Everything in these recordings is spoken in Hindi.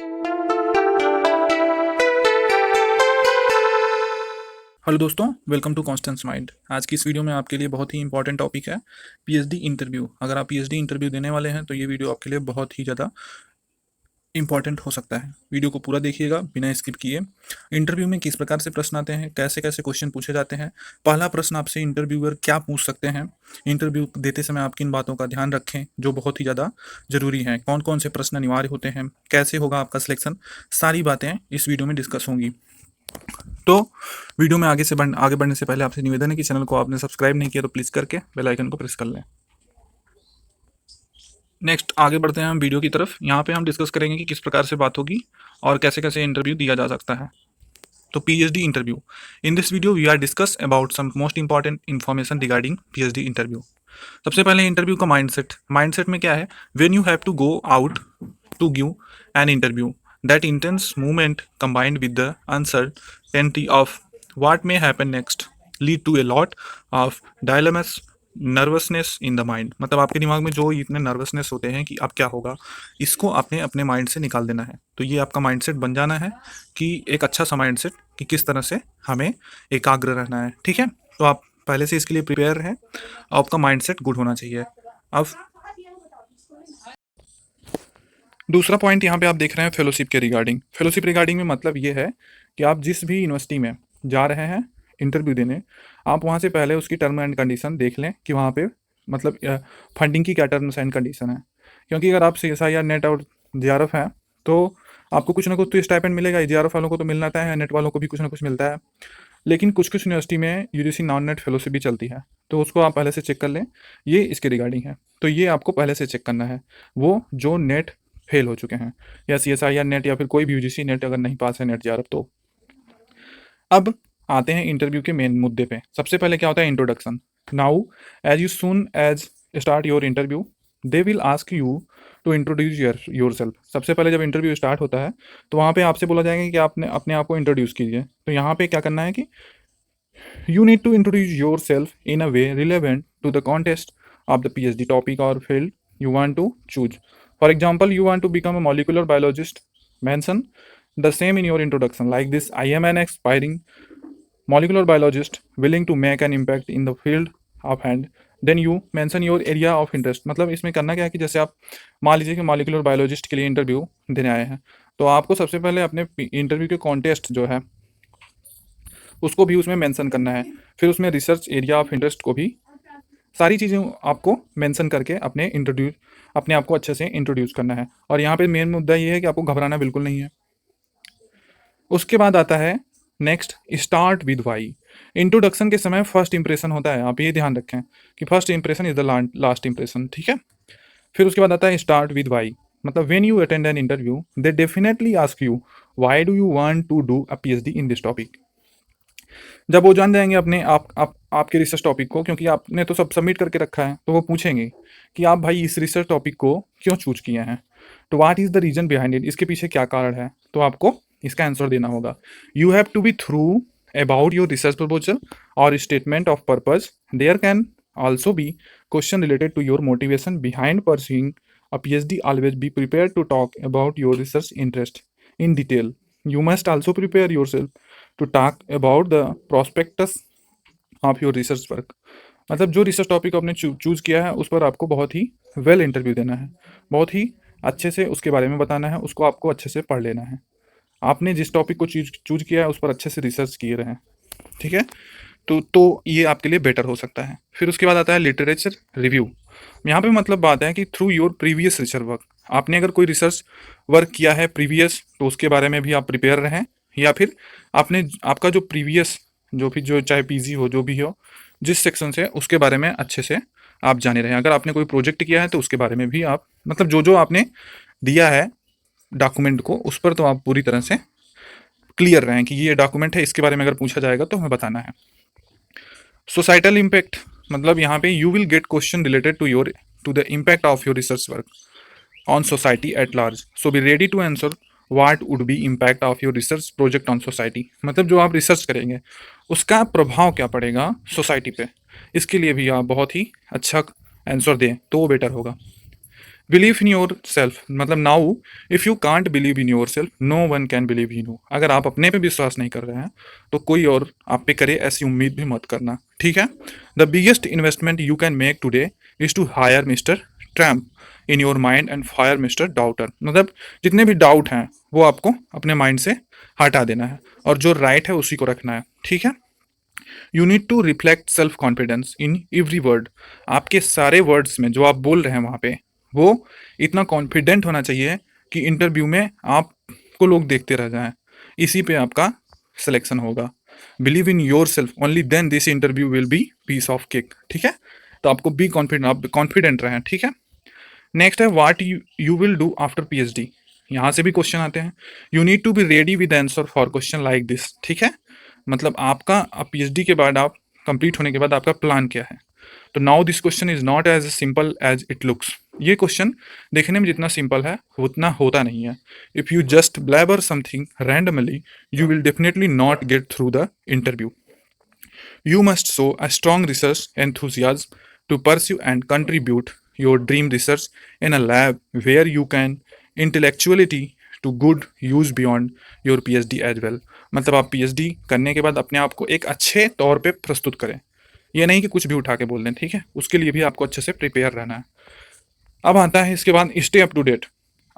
हेलो दोस्तों, वेलकम टू कॉन्स्टेंस माइंड। आज की इस वीडियो में आपके लिए बहुत ही इंपॉर्टेंट टॉपिक है पीएचडी इंटरव्यू। अगर आप पीएचडी इंटरव्यू देने वाले हैं तो ये वीडियो आपके लिए बहुत ही ज़्यादा इंपॉर्टेंट हो सकता है। वीडियो को पूरा देखिएगा बिना स्किप किए। इंटरव्यू में किस प्रकार से प्रश्न आते हैं, कैसे कैसे क्वेश्चन पूछे जाते हैं, पहला प्रश्न आपसे इंटरव्यूअर क्या पूछ सकते हैं, इंटरव्यू देते समय आप किन बातों का ध्यान रखें जो बहुत ही ज़्यादा जरूरी हैं, कौन कौन से प्रश्न अनिवार्य होते हैं, कैसे होगा आपका सिलेक्शन, सारी बातें इस वीडियो में डिस्कस होंगी। तो वीडियो में आगे बढ़ने से पहले आपसे निवेदन है कि चैनल को आपने सब्सक्राइब नहीं किया तो प्लीज़ करके बेल आइकन को प्रेस कर लें। नेक्स्ट आगे बढ़ते हैं हम वीडियो की तरफ। यहाँ पे हम डिस्कस करेंगे कि किस प्रकार से बात होगी और कैसे कैसे इंटरव्यू दिया जा सकता है। तो PhD interview, in this video we are discuss about some most important information regarding PhD interview. सबसे पहले इंटरव्यू का माइंडसेट में क्या है, when you have to go out to give an interview, that intense movement combined with the uncertainty of what may happen next lead to a lot of dilemmas, nervousness in the mind. मतलब आपके दिमाग में जो इतने नर्वसनेस होते हैं कि अब क्या होगा, इसको आपने अपने माइंड से निकाल देना है। तो ये आपका माइंडसेट बन जाना है कि एक अच्छा सा माइंडसेट कि किस तरह से हमें एकाग्र रहना है। ठीक है, तो आप पहले से इसके लिए प्रिपेयर हैं, आपका माइंडसेट गुड होना चाहिए। अब दूसरा पॉइंट यहाँ पे आप देख रहे हैं फेलोशिप के रिगार्डिंग। फेलोशिप रिगार्डिंग में मतलब ये है कि आप जिस भी यूनिवर्सिटी में जा रहे हैं इंटरव्यू देने, आप वहाँ से पहले उसकी टर्म एंड कंडीशन देख लें कि वहाँ पे मतलब फंडिंग की क्या टर्म्स एंड कंडीशन है। क्योंकि अगर आप CSI या नेट और JRF हैं तो आपको कुछ ना कुछ तो स्टाइपेंड मिलेगा। JRF वालों को तो मिलना है, नेट वालों को भी कुछ ना कुछ मिलता है। लेकिन कुछ कुछ यूनिवर्सिटी में UGC नॉन नेट फेलोशिप भी चलती है, तो उसको आप पहले से चेक कर लें। ये इसके रिगार्डिंग है, तो ये आपको पहले से चेक करना है। वो जो नेट फेल हो चुके हैं या CSI या नेट या फिर कोई भी UGC नेट अगर नहीं पास है, नेट JRF तो। अब आते हैं इंटरव्यू के मेन मुद्दे पे। सबसे पहले क्या होता है, introduction. Now as you soon as start your interview they will ask you to introduce yourself. सबसे पहले जब इंटरव्यू स्टार्ट होता है तो वहाँ पे आपसे बोला जाएगा कि आपने अपने आप को इंट्रोड्यूस कीजिए। तो यहाँ पे क्या करना है कि you need to introduce yourself in a way relevant to the context of the PhD topic or field you want to choose. For example, you want to become a molecular biologist. Mention the same in your introduction. Like this, I am an aspiring molecular biologist willing to make an impact in the field of hand. Then you mention your area of interest. मतलब इसमें करना क्या है कि जैसे आप मान लीजिए कि मॉलिकुलर बायोलॉजिस्ट के लिए इंटरव्यू देने आए हैं, तो आपको सबसे पहले अपने इंटरव्यू के कॉन्टेस्ट जो है उसको भी उसमें मेंशन करना है। फिर उसमें रिसर्च एरिया ऑफ इंटरेस्ट को भी, सारी चीज़ें आपको मेंशन करके अपने आप को अच्छे से इंट्रोड्यूस करना है। और यहाँ पे मेन मुद्दा ये है कि आपको घबराना बिल्कुल नहीं है। उसके बाद आता है नेक्स्ट, स्टार्ट विद वाई। इंट्रोडक्शन के समय फर्स्ट इंप्रेशन होता है, आप ये ध्यान रखें कि first impression is the last impression. ठीक है, फिर उसके बाद आता है स्टार्ट विद वाई। मतलब when you attend an interview they definitely ask you why do you want to do a PhD in this topic. जब वो जान जाएंगे अपने आपके रिसर्च टॉपिक को, क्योंकि आपने तो सब सबमिट करके रखा है, तो वो पूछेंगे कि आप भाई इस रिसर्च टॉपिक को क्यों चूज किए हैं, तो what is the reason behind it, इसके पीछे क्या कारण है, तो आपको इसका आंसर देना होगा। You have to be through about your research proposal और statement of purpose. There can also be question related to your motivation behind pursuing a PhD. Always be prepared to talk about your research interest in detail. You must also prepare yourself to talk about the prospectus of your research work. मतलब जो रिसर्च टॉपिक आपने चूज किया है उस पर आपको बहुत ही वेल इंटरव्यू देना है, बहुत ही अच्छे से उसके बारे में बताना है, उसको आपको अच्छे से पढ़ लेना है। आपने जिस टॉपिक को चूज किया है उस पर अच्छे से रिसर्च किए रहें। ठीक है, तो ये आपके लिए बेटर हो सकता है। फिर उसके बाद आता है लिटरेचर रिव्यू। यहाँ पे मतलब बात है कि through your previous research work, आपने अगर कोई रिसर्च वर्क किया है प्रीवियस तो उसके बारे में भी आप प्रिपेयर रहें, या फिर आपका जो प्रीवियस जो चाहे PG हो जो भी हो जिस सेक्शन से, उसके बारे में अच्छे से आप जाने रहें। अगर आपने कोई प्रोजेक्ट किया है तो उसके बारे में भी आप मतलब जो आपने दिया है डॉक्यूमेंट को उस पर तो आप पूरी तरह से क्लियर रहें कि ये डॉक्यूमेंट है, इसके बारे में अगर पूछा जाएगा तो हमें बताना है। सोसाइटल इम्पैक्ट, मतलब यहाँ पे you will get question related to the impact of your research work on society at large, so be ready to answer what would be impact of your research project on society. मतलब जो आप रिसर्च करेंगे उसका प्रभाव क्या पड़ेगा सोसाइटी पे, इसके लिए भी आप बहुत ही अच्छा आंसर दें तो वो बेटर होगा। बिलीव इन योर सेल्फ मतलब now if you can't believe in yourself no one can believe in you. अगर आप अपने पे विश्वास नहीं कर रहे हैं तो कोई और आप पे करे ऐसी उम्मीद भी मत करना, ठीक है। The biggest investment you can make today is to hire mister tramp in your mind and fire mister doubter. मतलब जितने भी डाउट हैं वो आपको अपने माइंड से हटा देना है और जो राइट है उसी को रखना है, ठीक है। You need to reflect self confidence in every word. आपके सारे वर्ड्स में जो आप बोल रहे हैं वहाँ पे वो इतना कॉन्फिडेंट होना चाहिए कि इंटरव्यू में आपको लोग देखते रह जाएं। इसी पे आपका सिलेक्शन होगा। Believe in yourself only then this interview will be piece of cake, ठीक है। तो आपको बी कॉन्फिडेंट, आप कॉन्फिडेंट रहें, ठीक है। नेक्स्ट है what you will do after PhD. यहाँ से भी क्वेश्चन आते हैं। You need to be ready with answer for question like this, ठीक है। मतलब आपका पीएचडी के बाद, आप कंप्लीट होने के बाद आपका प्लान क्या है। तो now this question is not as simple as it looks. ये क्वेश्चन देखने में जितना सिंपल है उतना होता नहीं है। If you just blabber something randomly you will definitely not get through the interview. You must show a strong research enthusiasm to pursue and contribute your dream research in a lab where you can intellectuality to good use beyond your PhD as well। मतलब आप PhD करने के बाद अपने आप को एक अच्छे तौर पे प्रस्तुत करें। ये नहीं कि कुछ भी उठा के बोल दें, ठीक है। उसके लिए भी आपको अच्छे से प्रिपेयर रहना है। अब आता है इसके बाद स्टे अप टू डेट।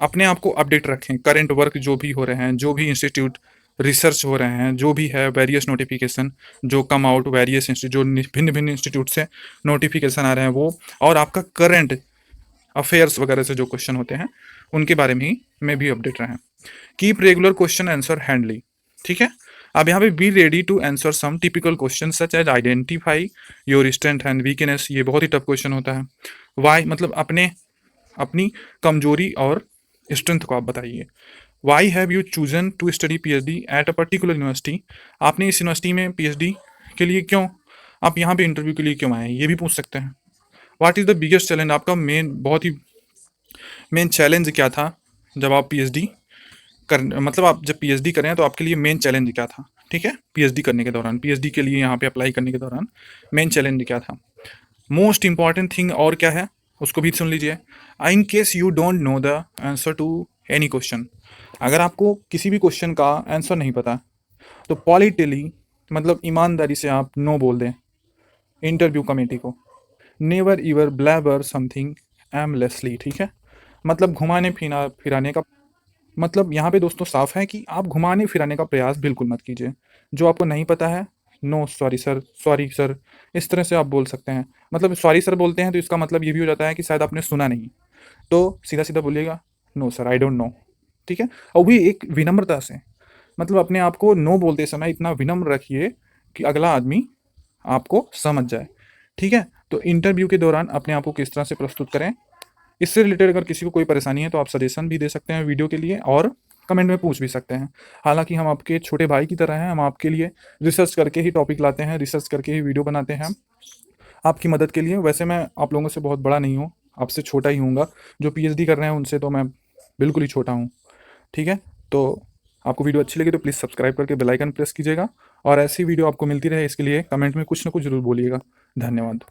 अपने आप को अपडेट रखें, करंट वर्क जो भी हो रहे हैं, जो भी इंस्टीट्यूट रिसर्च हो रहे हैं, जो भी है वेरियस नोटिफिकेशन जो कम आउट वेरियस इंस्टीट्यूट, जो भिन्न भिन्न इंस्टीट्यूट से नोटिफिकेशन आ रहे हैं वो, और आपका करंट अफेयर्स वगैरह से जो क्वेश्चन होते हैं उनके बारे में ही में भी अपडेट रहें। Keep regular question answer handy, ठीक है। अब यहाँ पे be ready to answer some typical question such as identify your strength and weakness. ये बहुत ही टफ क्वेश्चन होता है। वाई मतलब अपनी कमजोरी और स्ट्रेंथ को आप बताइए। Why have you chosen to study PhD at a particular university. आपने इस यूनिवर्सिटी में पीएचडी के लिए क्यों, आप यहाँ पे इंटरव्यू के लिए क्यों आए, ये भी पूछ सकते हैं। What is the biggest challenge, आपका बहुत ही मेन चैलेंज क्या था जब आप पीएचडी कर, मतलब आप जब पीएचडी करें तो आपके लिए मेन चैलेंज क्या था, ठीक है। पीएचडी करने के दौरान, पीएचडी के लिए यहाँ पे अप्लाई करने के दौरान मेन चैलेंज क्या था। मोस्ट इंपॉर्टेंट थिंग और क्या है उसको भी सुन लीजिए। In case you don't know the answer to any question. अगर आपको किसी भी क्वेश्चन का आंसर नहीं पता तो पॉलिटिकली मतलब ईमानदारी से आप नो बोल दें इंटरव्यू कमेटी को। नेवर इवर ब्लैबर समथिंग एमलेसली, ठीक है। मतलब घुमाने फिराने का मतलब यहाँ पे दोस्तों साफ है कि आप घुमाने फिराने का प्रयास बिल्कुल मत कीजिए। जो आपको नहीं पता है, no sorry sir, sorry sir, इस तरह से आप बोल सकते हैं। मतलब सॉरी सर बोलते हैं तो इसका मतलब ये भी हो जाता है कि शायद आपने सुना नहीं। तो सीधा सीधा बोलिएगा no sir I don't know, ठीक है। और भी एक विनम्रता से, मतलब अपने आप को नो बोलते समय इतना विनम्र रखिए कि अगला आदमी आपको समझ जाए, ठीक है। तो इंटरव्यू के दौरान अपने आप को किस तरह से प्रस्तुत करें, इससे रिलेटेड अगर किसी को कोई परेशानी है तो आप सजेशन भी दे सकते हैं वीडियो के लिए और कमेंट में पूछ भी सकते हैं। हालांकि हम आपके छोटे भाई की तरह हैं, हम आपके लिए रिसर्च करके ही टॉपिक लाते हैं, रिसर्च करके ही वीडियो बनाते हैं आपकी मदद के लिए। वैसे मैं आप लोगों से बहुत बड़ा नहीं हूँ, आपसे छोटा ही हूँगा। जो पीएचडी कर रहे हैं उनसे तो मैं बिल्कुल ही छोटा हूँ, ठीक है। तो आपको वीडियो अच्छी लगी तो प्लीज़ सब्सक्राइब करके बेल आइकन प्रेस कीजिएगा और ऐसी वीडियो आपको मिलती रहे इसके लिए कमेंट में कुछ ना कुछ ज़रूर बोलिएगा। धन्यवाद।